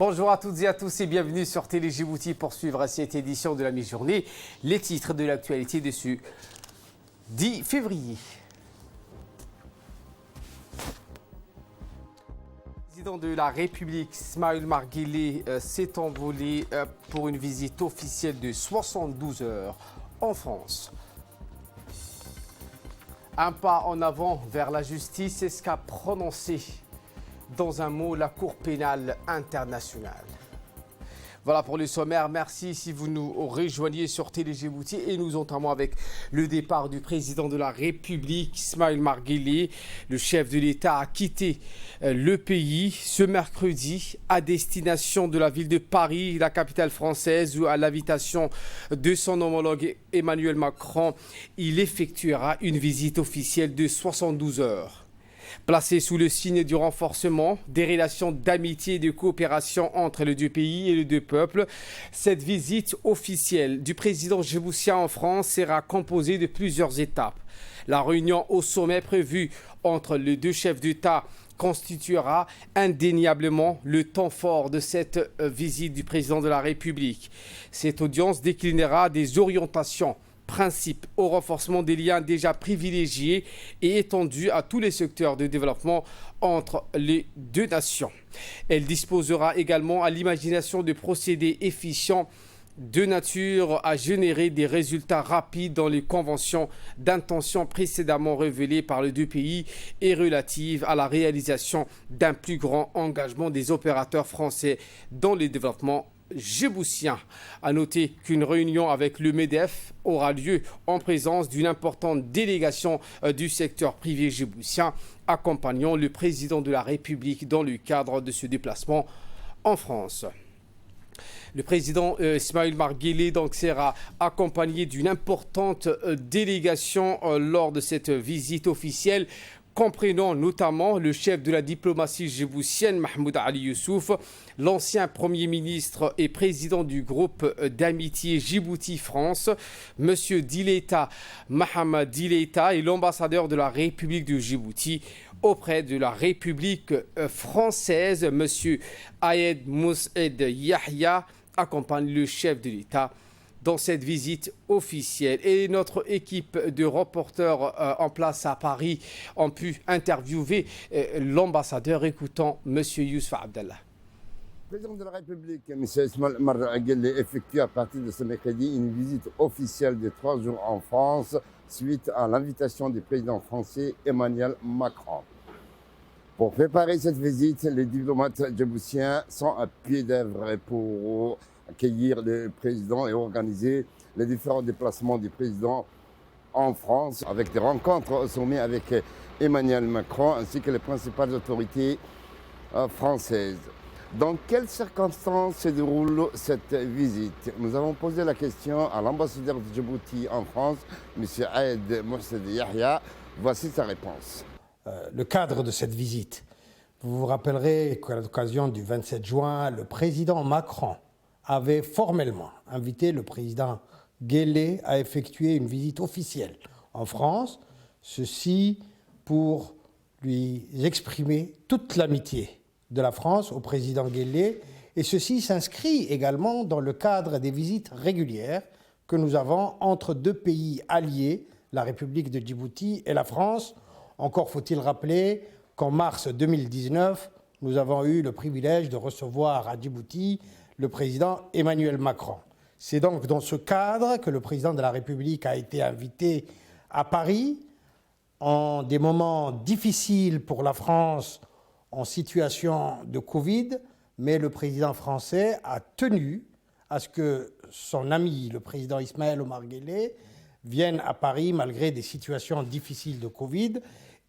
Bonjour à toutes et à tous et bienvenue sur Télé Djibouti pour suivre cette édition de la mi-journée. Les titres de l'actualité de ce 10 février. Le président de la République, Ismaël Omar Guelleh, s'est envolé pour une visite officielle de 72 heures en France. Un pas en avant vers la justice, c'est ce qu'a prononcé dans un mot la Cour pénale internationale. Voilà pour le sommaire. Merci si vous nous rejoignez sur Télé Djibouti et nous entamons avec le départ du président de la République, Ismaël Omar Guelleh. Le chef de l'État a quitté le pays ce mercredi à destination de la ville de Paris, la capitale française, où à l'invitation de son homologue Emmanuel Macron, il effectuera une visite officielle de 72 heures. Placé sous le signe du renforcement des relations d'amitié et de coopération entre les deux pays et les deux peuples, cette visite officielle du président djiboutien en France sera composée de plusieurs étapes. La réunion au sommet prévue entre les deux chefs d'État constituera indéniablement le temps fort de cette visite du président de la République. Cette audience déclinera des orientations principe au renforcement des liens déjà privilégiés et étendus à tous les secteurs de développement entre les deux nations. Elle disposera également à l'imagination de procédés efficients de nature à générer des résultats rapides dans les conventions d'intention précédemment révélées par les deux pays et relatives à la réalisation d'un plus grand engagement des opérateurs français dans le développement djiboutien. À noter qu'une réunion avec le MEDEF aura lieu en présence d'une importante délégation du secteur privé djiboutien accompagnant le président de la République dans le cadre de ce déplacement en France. Le président Ismaël Omar Guelleh donc sera accompagné d'une importante délégation lors de cette visite officielle, comprenant notamment le chef de la diplomatie djiboutienne, Mahmoud Ali Youssouf, l'ancien Premier ministre et président du groupe d'amitié Djibouti-France, M. Dileita Mohamed Dileita, et l'ambassadeur de la République de Djibouti auprès de la République française, M. Ayed Moussaïd Yahya, accompagne le chef de l'État dans cette visite officielle. Et notre équipe de reporters en place à Paris ont pu interviewer l'ambassadeur. Écoutons M. Youssouf Abdallah. Le président de la République, M. Ismaël Omar Guelleh, effectue à partir de ce mercredi une visite officielle de 3 jours en France suite à l'invitation du président français Emmanuel Macron. Pour préparer cette visite, les diplomates djiboutiens sont à pied d'œuvre pour accueillir le président et organiser les différents déplacements du président en France, avec des rencontres au sommet avec Emmanuel Macron ainsi que les principales autorités françaises. Dans quelles circonstances se déroule cette visite? Nous avons posé la question à l'ambassadeur de Djibouti en France, M. Ayed Moussaïd Yahya. Voici sa réponse. Le cadre de cette visite. Vous vous rappellerez qu'à l'occasion du 27 juin, le président Macron avait formellement invité le président Guelleh à effectuer une visite officielle en France, ceci pour lui exprimer toute l'amitié de la France au président Guelleh, et ceci s'inscrit également dans le cadre des visites régulières que nous avons entre deux pays alliés, la République de Djibouti et la France. Encore faut-il rappeler qu'en mars 2019, nous avons eu le privilège de recevoir à Djibouti le président Emmanuel Macron. C'est donc dans ce cadre que le président de la République a été invité à Paris en des moments difficiles pour la France en situation de Covid, mais le président français a tenu à ce que son ami, le président Ismaël Omar Guelleh, vienne à Paris malgré des situations difficiles de Covid,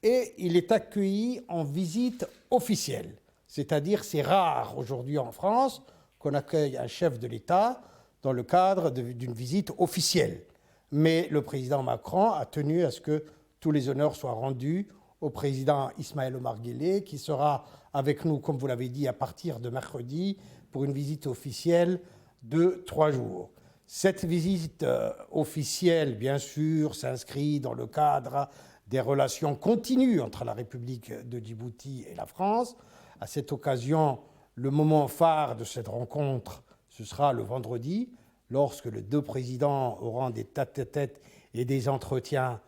et il est accueilli en visite officielle. C'est-à-dire, c'est rare aujourd'hui en France qu'on accueille un chef de l'État dans le cadre d'une visite officielle. Mais le président Macron a tenu à ce que tous les honneurs soient rendus au président Ismaël Omar Guelleh, qui sera avec nous, comme vous l'avez dit, à partir de mercredi, pour une visite officielle de 3 jours. Cette visite officielle, bien sûr, s'inscrit dans le cadre des relations continues entre la République de Djibouti et la France. À cette occasion, Le moment phare de cette rencontre, ce sera le vendredi, lorsque les deux présidents auront des tête-à-tête et des entretiens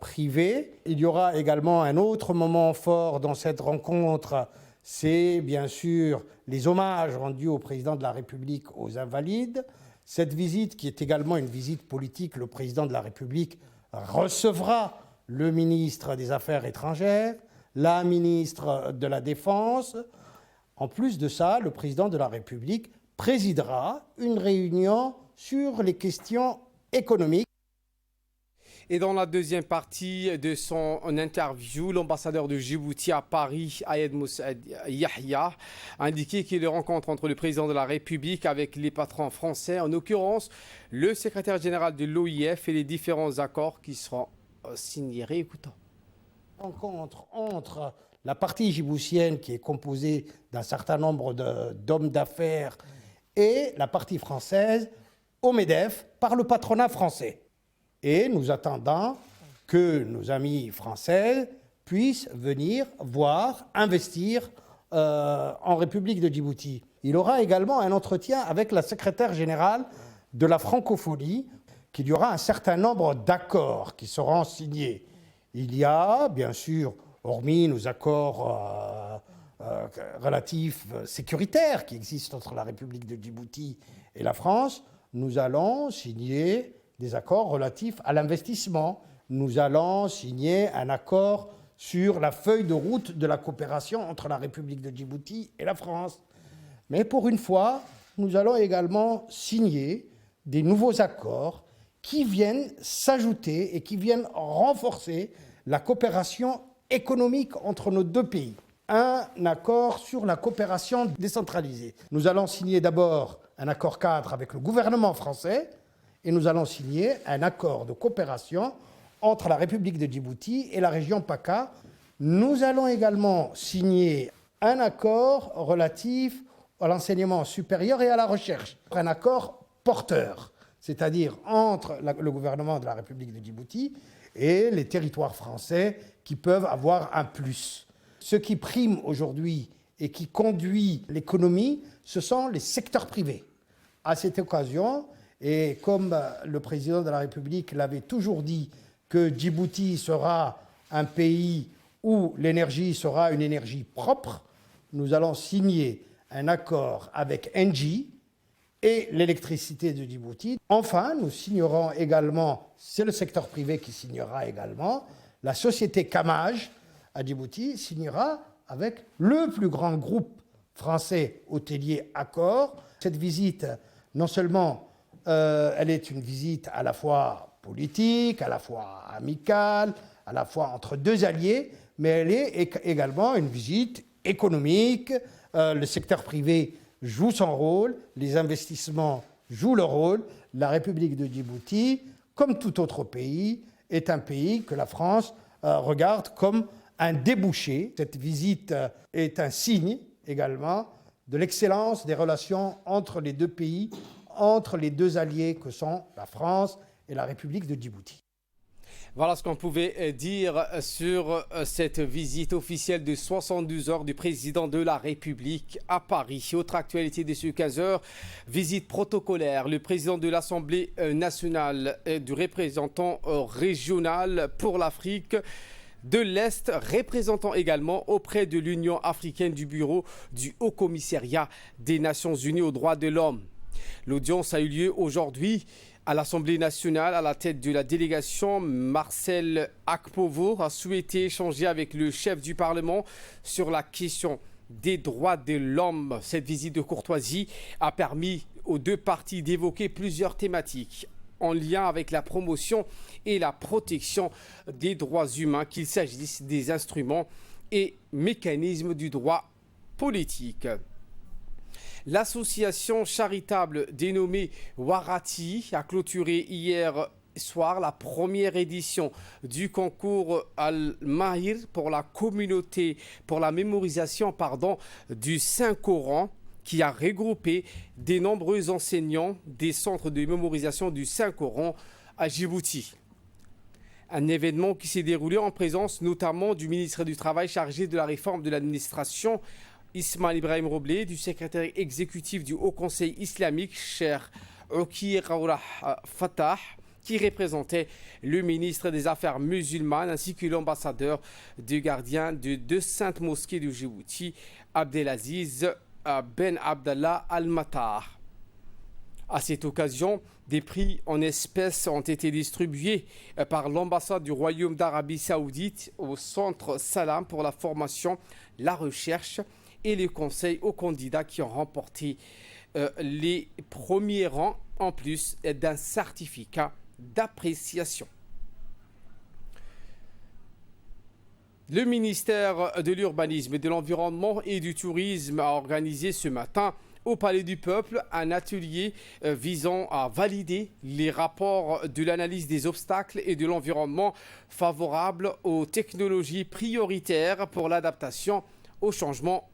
privés. Il y aura également un autre moment fort dans cette rencontre, c'est bien sûr les hommages rendus au président de la République aux Invalides. Cette visite, qui est également une visite politique, le président de la République recevra le ministre des Affaires étrangères, la ministre de la Défense. En plus de ça, le président de la République présidera une réunion sur les questions économiques. Et dans la deuxième partie de son interview, l'ambassadeur de Djibouti à Paris, Ayed Moussaad Yahya, a indiqué que les rencontres entre le président de la République avec les patrons français, en l'occurrence le secrétaire général de l'OIF, et les différents accords qui seront signés. Réécoutons. Rencontre entre la partie djiboutienne, qui est composée d'un certain nombre d'hommes d'affaires, et la partie française au MEDEF par le patronat français. Et nous attendons que nos amis français puissent venir voir, investir en République de Djibouti. Il aura également un entretien avec la secrétaire générale de la francophonie, qu'il y aura un certain nombre d'accords qui seront signés. Il y a, bien sûr, hormis nos accords relatifs sécuritaires qui existent entre la République de Djibouti et la France, nous allons signer des accords relatifs à l'investissement. Nous allons signer un accord sur la feuille de route de la coopération entre la République de Djibouti et la France. Mais pour une fois, nous allons également signer des nouveaux accords qui viennent s'ajouter et qui viennent renforcer la coopération économique entre nos deux pays. Un accord sur la coopération décentralisée. Nous allons signer d'abord un accord cadre avec le gouvernement français, et nous allons signer un accord de coopération entre la République de Djibouti et la région PACA. Nous allons également signer un accord relatif à l'enseignement supérieur et à la recherche, un accord porteur, c'est-à-dire entre le gouvernement de la République de Djibouti et les territoires français qui peuvent avoir un plus. Ce qui prime aujourd'hui et qui conduit l'économie, ce sont les secteurs privés. À cette occasion, et comme le président de la République l'avait toujours dit, que Djibouti sera un pays où l'énergie sera une énergie propre, nous allons signer un accord avec Engie et l'électricité de Djibouti. Enfin, nous signerons également, c'est le secteur privé qui signera également, la société Camage à Djibouti signera avec le plus grand groupe français hôtelier Accor. Cette visite, non seulement elle est une visite à la fois politique, à la fois amicale, à la fois entre deux alliés, mais elle est également une visite économique. Le secteur privé joue son rôle, les investissements jouent leur rôle. La République de Djibouti, comme tout autre pays, est un pays que la France regarde comme un débouché. Cette visite est un signe également de l'excellence des relations entre les deux pays, entre les deux alliés que sont la France et la République de Djibouti. Voilà ce qu'on pouvait dire sur cette visite officielle de 72 heures du président de la République à Paris. Autre actualité de ce 15 heures, visite protocolaire. Le président de l'Assemblée nationale et du représentant régional pour l'Afrique de l'Est, représentant également auprès de l'Union africaine du bureau du Haut-Commissariat des Nations Unies aux droits de l'homme. L'audience a eu lieu aujourd'hui à l'Assemblée nationale. À la tête de la délégation, Marcel Akpovo a souhaité échanger avec le chef du Parlement sur la question des droits de l'homme. Cette visite de courtoisie a permis aux deux parties d'évoquer plusieurs thématiques en lien avec la promotion et la protection des droits humains, qu'il s'agisse des instruments et mécanismes du droit politique. L'association charitable dénommée Warati a clôturé hier soir la première édition du concours Al-Mahir pour la communauté, pour la mémorisation du Saint-Coran, qui a regroupé des nombreux enseignants des centres de mémorisation du Saint-Coran à Djibouti. Un événement qui s'est déroulé en présence notamment du ministre du Travail chargé de la réforme de l'administration Ismail Ibrahim Roblé, du secrétaire exécutif du Haut Conseil islamique, Cheikh Oki Raourah Fatah, qui représentait le ministre des Affaires musulmanes ainsi que l'ambassadeur du gardien de Sainte Mosquée de Djibouti, Abdelaziz Ben Abdallah Al-Matar. À cette occasion, des prix en espèces ont été distribués par l'ambassade du Royaume d'Arabie Saoudite au Centre Salam pour la formation, la recherche et les conseils aux candidats qui ont remporté les premiers rangs en plus d'un certificat d'appréciation. Le ministère de l'Urbanisme, de l'Environnement et du Tourisme a organisé ce matin au Palais du Peuple un atelier visant à valider les rapports de l'analyse des obstacles et de l'environnement favorables aux technologies prioritaires pour l'adaptation au changement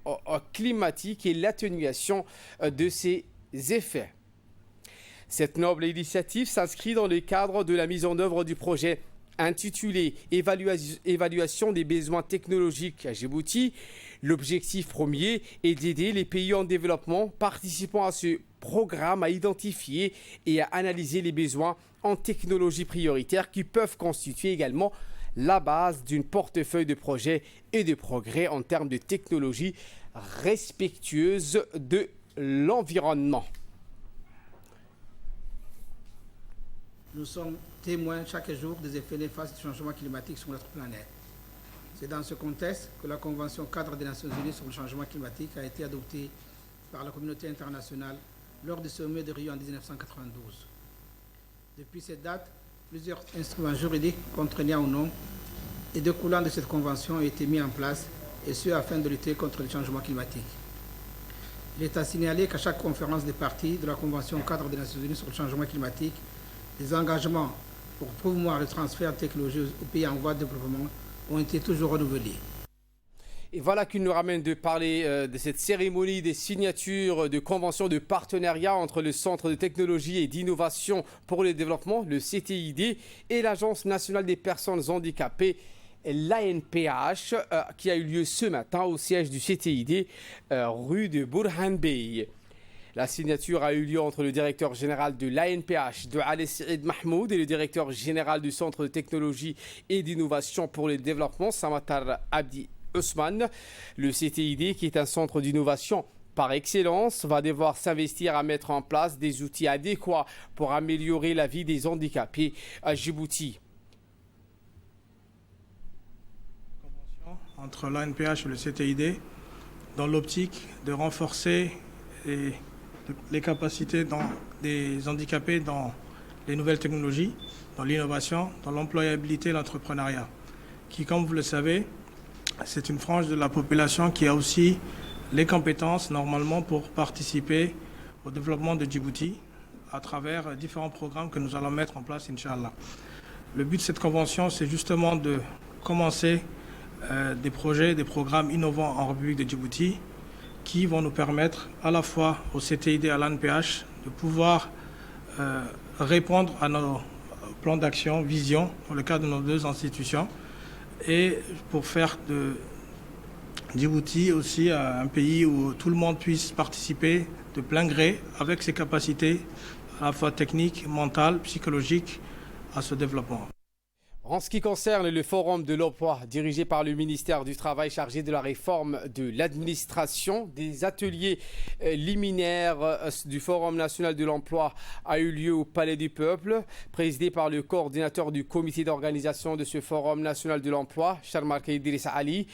climatique et l'atténuation de ses effets. Cette noble initiative s'inscrit dans le cadre de la mise en œuvre du projet intitulé Évaluation des besoins technologiques à Djibouti. L'objectif premier est d'aider les pays en développement participant à ce programme à identifier et à analyser les besoins en technologies prioritaires qui peuvent constituer également la base d'une portefeuille de projets et de progrès en termes de technologies respectueuses de l'environnement. Nous sommes témoins chaque jour des effets néfastes du changement climatique sur notre planète. C'est dans ce contexte que la Convention cadre des Nations Unies sur le changement climatique a été adoptée par la communauté internationale lors du sommet de Rio en 1992. Depuis cette date, plusieurs instruments juridiques contraignants ou non et découlant de cette convention ont été mis en place, et ce afin de lutter contre le changement climatique. Il est à signaler qu'à chaque conférence des parties de la Convention cadre des Nations Unies sur le changement climatique, les engagements pour promouvoir le transfert de technologies aux pays en voie de développement ont été toujours renouvelés. Et voilà qui nous ramène de parler de cette cérémonie des signatures de conventions de partenariat entre le Centre de technologie et d'innovation pour le développement, le CTID, et l'Agence nationale des personnes handicapées, l'ANPH, qui a eu lieu ce matin au siège du CTID, rue de Burhan Bey. La signature a eu lieu entre le directeur général de l'ANPH, de Ali Saïd Mahmoud, et le directeur général du Centre de technologie et d'innovation pour le développement, Samatar Abdi Ousmane. Le CTID, qui est un centre d'innovation par excellence, va devoir s'investir à mettre en place des outils adéquats pour améliorer la vie des handicapés à Djibouti. Convention entre l'ANPH et le CTID dans l'optique de renforcer les capacités des handicapés dans les nouvelles technologies, dans l'innovation, dans l'employabilité et l'entrepreneuriat, qui, comme vous le savez, c'est une frange de la population qui a aussi les compétences normalement pour participer au développement de Djibouti à travers différents programmes que nous allons mettre en place, Inch'Allah. Le but de cette convention, c'est justement de commencer des projets, des programmes innovants en République de Djibouti qui vont nous permettre à la fois au CTID et à l'ANPH de pouvoir répondre à nos plans d'action, vision, dans le cadre de nos deux institutions, et pour faire de Djibouti aussi un pays où tout le monde puisse participer de plein gré avec ses capacités à la fois techniques, mentales, psychologiques à ce développement. En ce qui concerne le Forum de l'emploi dirigé par le ministère du Travail chargé de la réforme de l'administration, des ateliers liminaires du Forum national de l'emploi a eu lieu au Palais du Peuple, présidé par le coordinateur du comité d'organisation de ce Forum national de l'emploi, Charmarke Idriss Ali,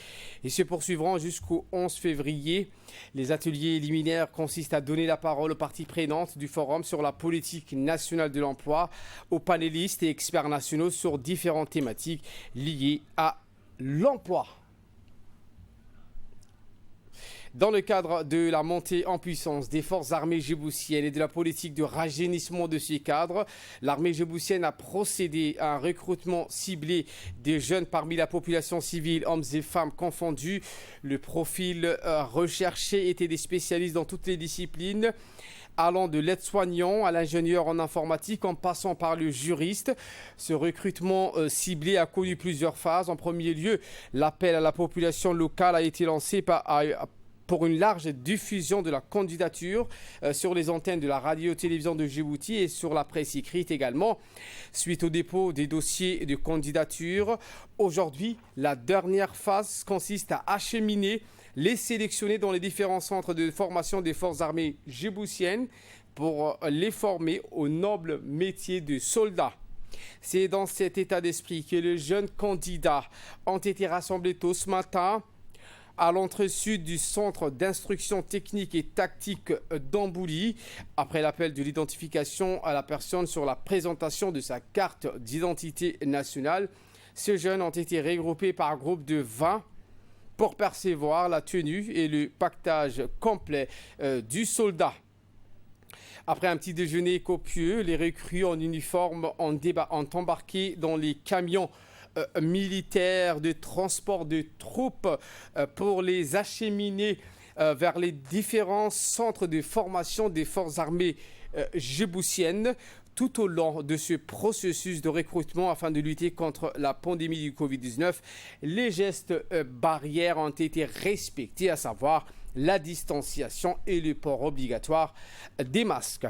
et se poursuivront jusqu'au 11 février. Les ateliers liminaires consistent à donner la parole aux parties prenantes du Forum sur la politique nationale de l'emploi, aux panélistes et experts nationaux sur différentes thématiques liées à l'emploi. Dans le cadre de la montée en puissance des forces armées djiboutiennes et de la politique de rajeunissement de ces cadres, l'armée djiboutienne a procédé à un recrutement ciblé des jeunes parmi la population civile, hommes et femmes confondus. Le profil recherché était des spécialistes dans toutes les disciplines, allant de l'aide-soignant à l'ingénieur en informatique en passant par le juriste. Ce recrutement ciblé a connu plusieurs phases. En premier lieu, l'appel à la population locale a été lancé pour une large diffusion de la candidature sur les antennes de la radio-télévision de Djibouti et sur la presse écrite également. Suite au dépôt des dossiers de candidature, aujourd'hui, la dernière phase consiste à acheminer les sélectionnés dans les différents centres de formation des forces armées djiboutiennes pour les former au noble métier de soldat. C'est dans cet état d'esprit que les jeunes candidats ont été rassemblés tôt ce matin à l'entrée sud du centre d'instruction technique et tactique d'Ambouli, après l'appel de l'identification à la personne sur la présentation de sa carte d'identité nationale. Ces jeunes ont été regroupés par groupe de 20 pour percevoir la tenue et le pactage complet du soldat. Après un petit déjeuner copieux, les recrues en uniforme ont embarqué dans les camions militaires de transport de troupes pour les acheminer vers les différents centres de formation des forces armées djiboutiennes tout au long de ce processus de recrutement afin de lutter contre la pandémie du Covid-19. Les gestes barrières ont été respectés, à savoir la distanciation et le port obligatoire des masques.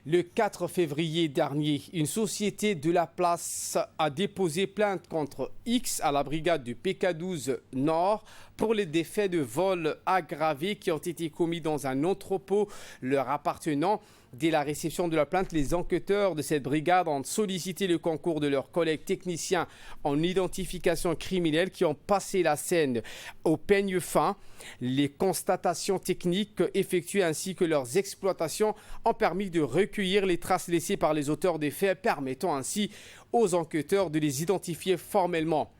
Le 4 février dernier, une société de la place a déposé plainte contre X à la brigade du PK12 Nord pour les défaits de vol aggravés qui ont été commis dans un entrepôt leur appartenant. Dès la réception de la plainte, les enquêteurs de cette brigade ont sollicité le concours de leurs collègues techniciens en identification criminelle qui ont passé la scène au peigne fin. Les constatations techniques effectuées ainsi que leurs exploitations ont permis de recueillir les traces laissées par les auteurs des faits, permettant ainsi aux enquêteurs de les identifier formellement.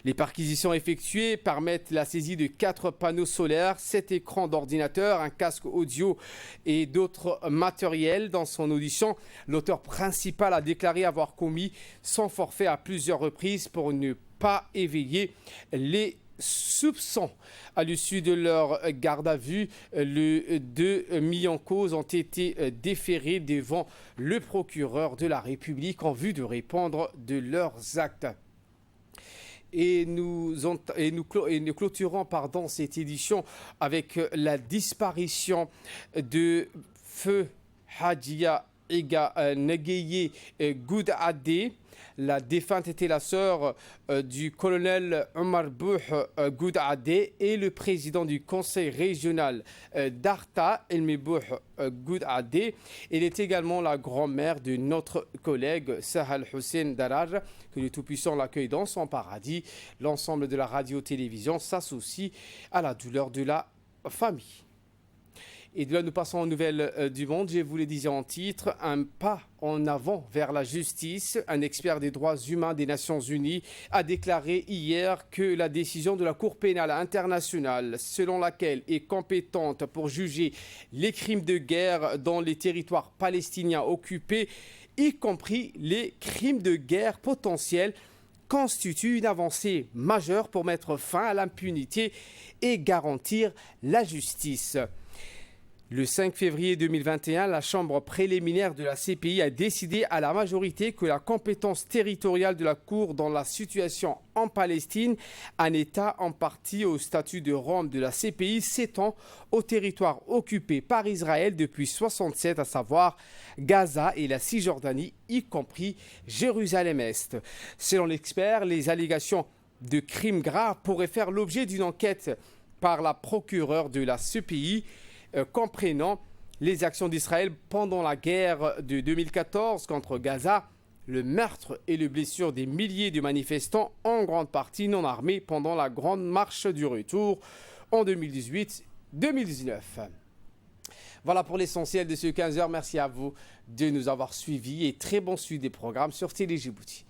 Les perquisitions effectuées permettent la saisie de 4 panneaux solaires, 7 écrans d'ordinateur, un casque audio et d'autres matériels. Dans son audition, l'auteur principal a déclaré avoir commis son forfait à plusieurs reprises pour ne pas éveiller les soupçons. À l'issue de leur garde à vue, les 2 mis en cause ont été déférés devant le procureur de la République en vue de répondre de leurs actes. Et nous clôturons cette édition avec la disparition de Feu Hadjia Ega Negeye Goudadé. La défunte était la sœur du colonel Omar Bouh Goudadé et le président du conseil régional d'Arta, Elmi Bouh Goudadé. Elle est également la grand-mère de notre collègue Sahal Hussein Darar. Que le Tout-Puissant l'accueille dans son paradis. L'ensemble de la radio-télévision s'associe à la douleur de la famille. Et de là, nous passons aux nouvelles du monde. Je vous le disais en titre, un pas en avant vers la justice. Un expert des droits humains des Nations Unies a déclaré hier que la décision de la Cour pénale internationale, selon laquelle est compétente pour juger les crimes de guerre dans les territoires palestiniens occupés, y compris les crimes de guerre potentiels, constitue une avancée majeure pour mettre fin à l'impunité et garantir la justice. Le 5 février 2021, la Chambre préliminaire de la CPI a décidé à la majorité que la compétence territoriale de la Cour dans la situation en Palestine, un État en partie au statut de Rome de la CPI, s'étend au territoire occupé par Israël depuis 1967, à savoir Gaza et la Cisjordanie, y compris Jérusalem-Est. Selon l'expert, les allégations de crimes graves pourraient faire l'objet d'une enquête par la procureure de la CPI, comprenant les actions d'Israël pendant la guerre de 2014 contre Gaza, le meurtre et les blessures des milliers de manifestants, en grande partie non armés, pendant la grande marche du retour en 2018-2019. Voilà pour l'essentiel de ce 15h. Merci à vous de nous avoir suivis et très bon suivi des programmes sur Télé Djibouti.